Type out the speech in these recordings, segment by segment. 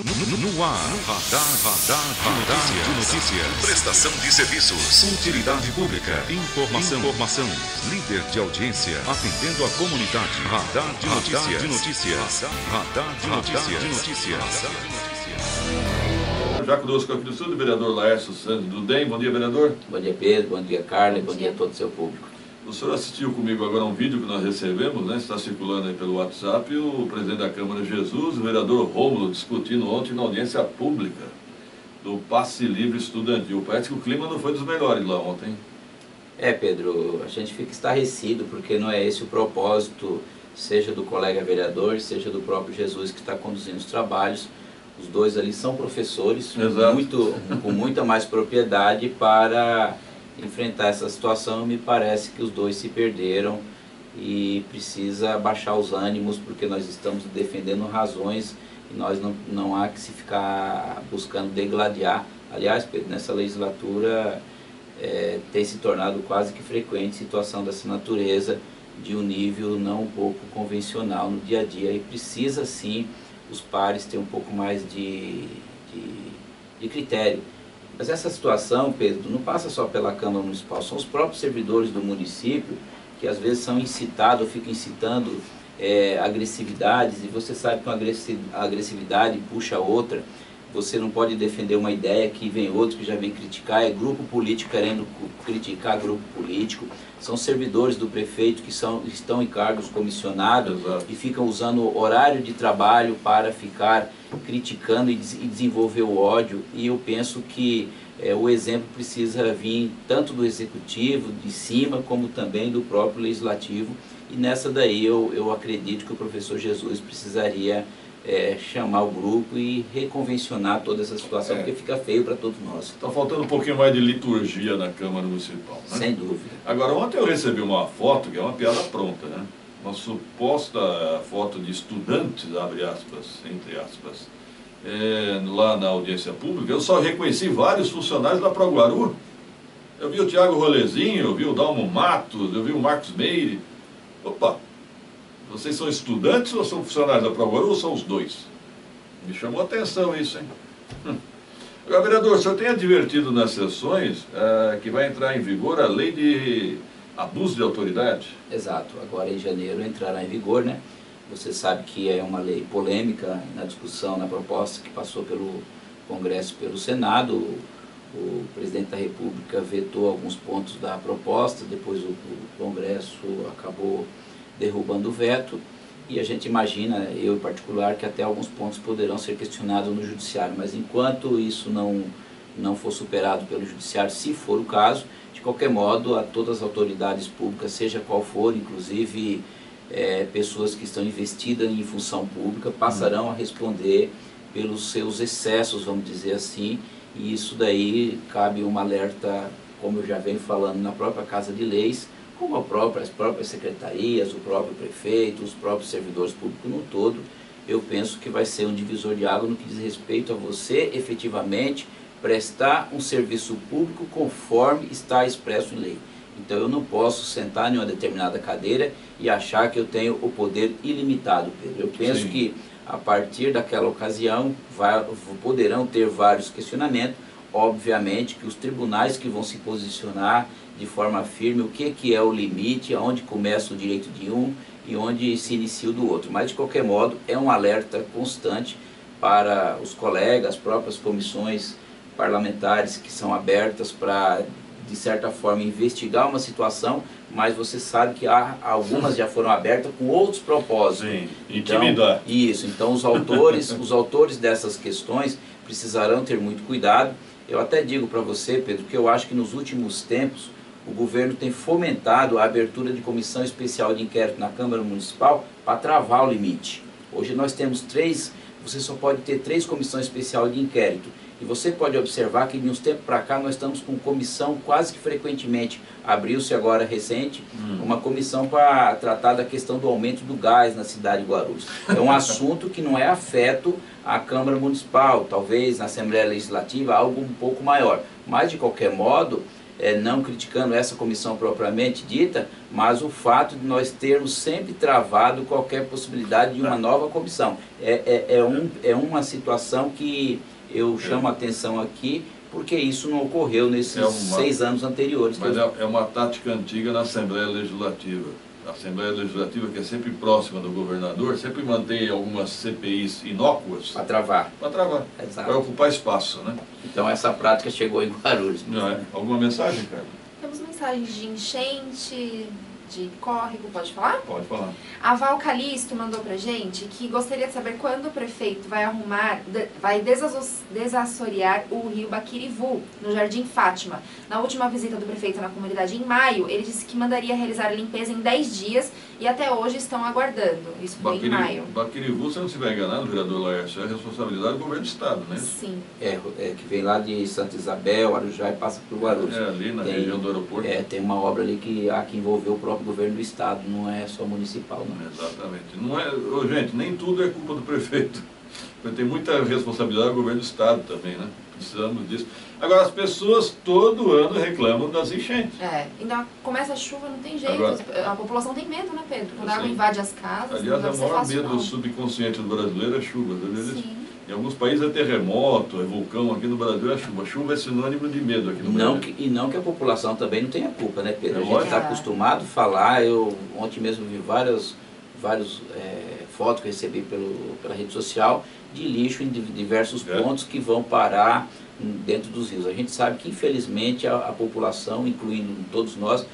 No ar, radar de notícias. Prestação de serviços. Utilidade pública. Informação. Líder de audiência. Atendendo a comunidade. Radar de notícias. Radar de notícias. Já conosco aqui do sul, o vereador Laércio Santos do DEM. Bom dia, vereador. Bom dia, Pedro. Bom dia, Carla. E bom dia a todo o seu público. O senhor assistiu comigo agora a um vídeo que nós recebemos, né? Está circulando aí pelo WhatsApp, o presidente da Câmara, Jesus, o vereador Rômulo, discutindo ontem na audiência pública do passe livre estudantil. Parece que o clima não foi dos melhores lá ontem. Pedro, a gente fica estarrecido porque não é esse o propósito, seja do colega vereador, seja do próprio Jesus que está conduzindo os trabalhos. Os dois ali são professores, com muita mais propriedade para enfrentar essa situação. Me parece que os dois se perderam e precisa baixar os ânimos, porque nós estamos defendendo razões e nós não há que se ficar buscando degladiar. Aliás, Pedro, nessa legislatura tem se tornado quase que frequente situação dessa natureza, de um nível não um pouco convencional no dia a dia, e precisa sim os pares ter um pouco mais de critério. Mas essa situação, Pedro, não passa só pela Câmara Municipal, são os próprios servidores do município que às vezes são incitados, ou ficam incitando agressividades, e você sabe que uma agressividade puxa a outra. Você não pode defender uma ideia que vem outro que já vem criticar, é grupo político querendo criticar grupo político, são servidores do prefeito que estão em cargos comissionados. Exato. E ficam usando o horário de trabalho para ficar criticando e desenvolver o ódio. E eu penso que o exemplo precisa vir tanto do executivo, de cima, como também do próprio legislativo. E nessa daí eu acredito que o professor Jesus precisaria chamar o grupo e reconvencionar toda essa situação, porque fica feio para todos nós. Está faltando um pouquinho mais de liturgia na Câmara Municipal, né? Sem dúvida. Agora, ontem eu recebi uma foto, que é uma piada pronta, né? Uma suposta foto de estudantes, abre aspas, entre aspas, lá na audiência pública. Eu só reconheci vários funcionários da Proguaru. Eu vi o Tiago Rolezinho, eu vi o Dalmo Matos, eu vi o Marcos Meire. Opa! Vocês são estudantes ou são funcionários da Proguaru ou são os dois? Me chamou a atenção isso, hein? Agora, vereador, o senhor tem advertido nas sessões que vai entrar em vigor a lei de abuso de autoridade? Exato. Agora em janeiro entrará em vigor, né? Você sabe que é uma lei polêmica na discussão, na proposta que passou pelo Congresso e pelo Senado. O presidente da República vetou alguns pontos da proposta, depois o Congresso acabou derrubando o veto, e a gente imagina, eu em particular, que até alguns pontos poderão ser questionados no Judiciário, mas enquanto isso não for superado pelo Judiciário, se for o caso, de qualquer modo, a todas as autoridades públicas, seja qual for, inclusive pessoas que estão investidas em função pública, passarão a responder pelos seus excessos, vamos dizer assim, e isso daí cabe um alerta, como eu já venho falando, na própria Casa de Leis, como as próprias secretarias, o próprio prefeito, os próprios servidores públicos no todo. Eu penso que vai ser um divisor de água no que diz respeito a você efetivamente prestar um serviço público conforme está expresso em lei. Então eu não posso sentar em uma determinada cadeira e achar que eu tenho o poder ilimitado, Pedro. Eu penso que a partir daquela ocasião poderão ter vários questionamentos. Obviamente que os tribunais que vão se posicionar de forma firme, o que é o limite, aonde começa o direito de um e onde se inicia o do outro. Mas de qualquer modo é um alerta constante para os colegas, as próprias comissões parlamentares que são abertas para, de certa forma, investigar uma situação, mas você sabe que algumas já foram abertas com outros propósitos. Sim, intimidar. Então os autores dessas questões precisarão ter muito cuidado. Eu até digo para você, Pedro, que eu acho que nos últimos tempos o governo tem fomentado a abertura de comissão especial de inquérito na Câmara Municipal para travar o limite. Hoje nós temos você só pode ter 3 comissões especiais de inquérito. E você pode observar que de uns tempos para cá nós estamos com comissão quase que frequentemente. Abriu-se agora recente uma comissão para tratar da questão do aumento do gás na cidade de Guarulhos. É um assunto que não é afeto à Câmara Municipal, talvez na Assembleia Legislativa algo um pouco maior. Mas de qualquer modo, não criticando essa comissão propriamente dita, mas o fato de nós termos sempre travado qualquer possibilidade de uma nova comissão. É uma situação que eu chamo a atenção aqui, porque isso não ocorreu nesses 6 anos anteriores. Mas é uma tática antiga na Assembleia Legislativa. A Assembleia Legislativa, que é sempre próxima do governador, sempre mantém algumas CPIs inócuas. Para travar. Para travar. Para ocupar espaço, né? Então essa prática chegou em Guarulhos. Não é? Alguma mensagem, Carla? Temos mensagens de enchente, de córrego, pode falar? Pode falar. A Val Calisto mandou pra gente que gostaria de saber quando o prefeito vai desassorear o rio Baquirivu, no Jardim Fátima. Na última visita do prefeito na comunidade em maio, ele disse que mandaria realizar a limpeza em 10 dias e até hoje estão aguardando. Isso foi em maio. Baquirivu, se eu não estiver enganado, vereador Laércio, é a responsabilidade do governo do estado, né? Sim. Que vem lá de Santa Isabel, Arujá e passa por Guarulhos. Ali na região do aeroporto. Tem uma obra ali que envolveu o próprio governo do estado, não é só municipal, não. Exatamente. Não é, gente, nem tudo é culpa do prefeito. Tem muita responsabilidade do governo do estado também, né? Precisamos disso. Agora, as pessoas todo ano reclamam das enchentes. Ainda começa a chuva, não tem jeito. Agora, a população tem medo, né, Pedro? Quando a água invade as casas, aliás, não o deve ser maior fácil, medo não. subconsciente do brasileiro é chuva. Sim. Em alguns países é terremoto, é vulcão, aqui no Brasil é chuva. Chuva é sinônimo de medo aqui no Brasil. E não que a população também não tenha culpa, né, Pedro? A gente lógico. está acostumado a falar, eu ontem mesmo vi várias fotos que eu recebi pela rede social de lixo em diversos pontos que vão parar dentro dos rios. A gente sabe que, infelizmente, a população, incluindo todos nós,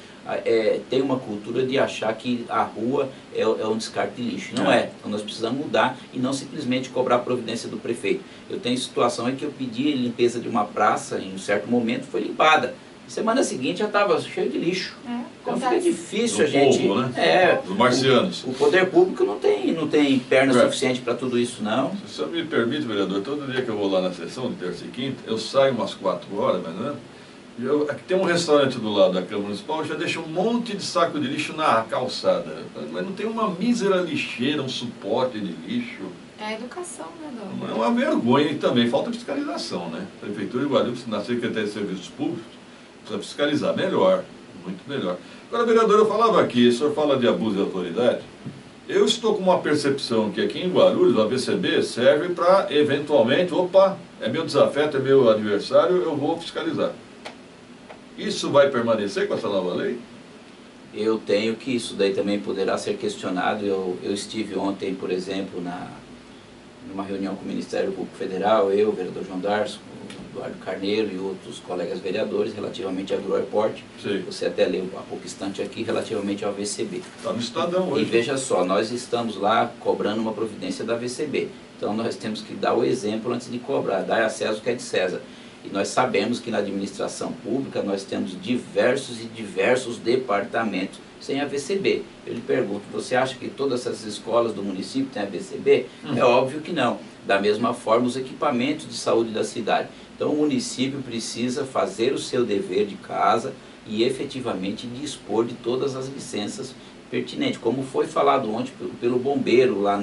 tem uma cultura de achar que a rua é um descarte de lixo. Não é. Então nós precisamos mudar e não simplesmente cobrar a providência do prefeito. Eu tenho situação em que eu pedi limpeza de uma praça, em um certo momento foi limpada. Semana seguinte já estava cheio de lixo. Então fica difícil a gente... Povo, né? Os marcianos. O poder público não tem perna suficiente para tudo isso, não. Se o senhor me permite, vereador, todo dia que eu vou lá na sessão, de terça e quinta, eu saio umas 4 horas, mais ou menos. Aqui tem um restaurante do lado da Câmara Municipal, já deixa um monte de saco de lixo na calçada. Mas não tem uma mísera lixeira, um suporte de lixo. É a educação, né, Dom? É uma vergonha e também falta fiscalização, né? A Prefeitura de Guarulhos, na Secretaria de Serviços Públicos, precisa fiscalizar melhor, muito melhor. Agora, vereador, eu falava aqui, o senhor fala de abuso de autoridade. Eu estou com uma percepção que aqui em Guarulhos, o AVCB serve para, eventualmente, opa, é meu desafeto, é meu adversário, eu vou fiscalizar. Isso vai permanecer com essa nova lei? Eu tenho que isso daí também poderá ser questionado. Eu estive ontem, por exemplo, numa reunião com o Ministério Público Federal, eu, o vereador João Darcio, o Eduardo Carneiro e outros colegas vereadores, relativamente ao agroaeroporte. Você até leu há pouco instante aqui, relativamente ao AVCB. Está no Estadão hoje. E veja só, nós estamos lá cobrando uma providência da AVCB. Então nós temos que dar o exemplo antes de cobrar, dar a César o que é de César. E nós sabemos que na administração pública nós temos diversos departamentos sem AVCB. Eu lhe pergunto, você acha que todas essas escolas do município têm AVCB? É óbvio que não. Da mesma forma, os equipamentos de saúde da cidade. Então o município precisa fazer o seu dever de casa e efetivamente dispor de todas as licenças pertinentes. Como foi falado ontem pelo bombeiro lá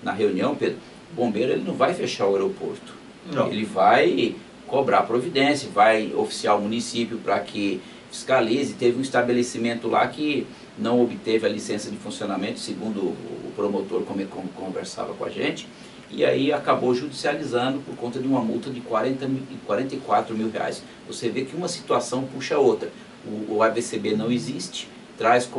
na reunião, Pedro, o bombeiro ele não vai fechar o aeroporto. Não. Ele vai cobrar providência, vai oficiar o município para que fiscalize. Teve um estabelecimento lá que não obteve a licença de funcionamento, segundo o promotor conversava com a gente, e aí acabou judicializando por conta de uma multa de 44 mil reais. Você vê que uma situação puxa a outra. O AVCB não existe, traz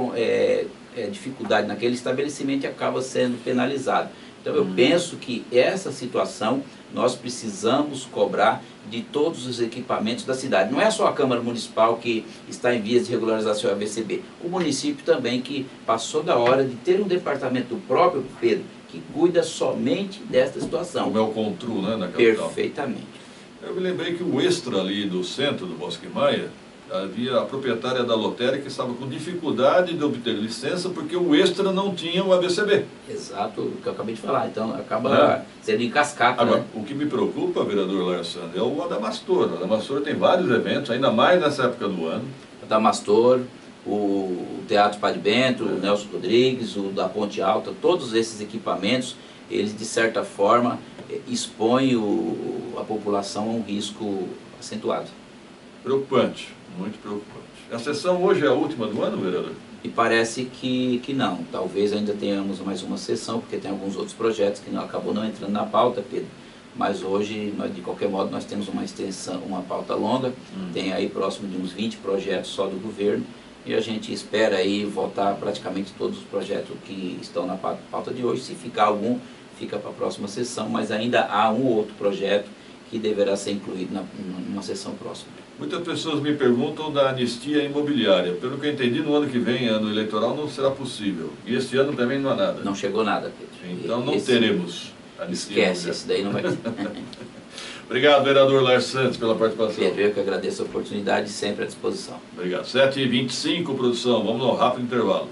dificuldade naquele estabelecimento e acaba sendo penalizado. Então eu penso que essa situação nós precisamos cobrar de todos os equipamentos da cidade. Não é só a Câmara Municipal que está em vias de regularização AVCB. O município também, que passou da hora de ter um departamento próprio, Pedro, que cuida somente desta situação. Como é o Contru, né, na capital. Perfeitamente. Eu me lembrei que o Extra ali do centro do Bosque Maia, havia a proprietária da lotérica que estava com dificuldade de obter licença porque o Extra não tinha o AVCB. Exato, o que eu acabei de falar. Então acaba sendo em cascata. Agora, né? O que me preocupa, vereador Laércio, é o Adamastor. O Adamastor tem vários eventos, ainda mais nessa época do ano. Adamastor, o Teatro Padre Bento, o Nelson Rodrigues, o da Ponte Alta, todos esses equipamentos, eles de certa forma expõem a população a um risco acentuado. Preocupante, muito preocupante. A sessão hoje é a última do ano, vereador? E parece que não. Talvez ainda tenhamos mais uma sessão, porque tem alguns outros projetos que acabou não entrando na pauta, Pedro. Mas hoje, de qualquer modo, nós temos uma extensão, uma pauta longa. Tem aí próximo de uns 20 projetos só do governo. E a gente espera aí votar praticamente todos os projetos que estão na pauta de hoje. Se ficar algum, fica para a próxima sessão. Mas ainda há um ou outro projeto que deverá ser incluído numa sessão próxima. Muitas pessoas me perguntam da anistia imobiliária. Pelo que eu entendi, no ano que vem, ano eleitoral, não será possível. E este ano também não há nada. Não chegou nada, Pedro. Então não teremos anistia imobiliária. Esquece, esse daí não vai ter. Obrigado, vereador Laércio Santos, pela participação. Pedro, eu que agradeço a oportunidade, sempre à disposição. Obrigado. 7h25, produção. Vamos a um rápido intervalo.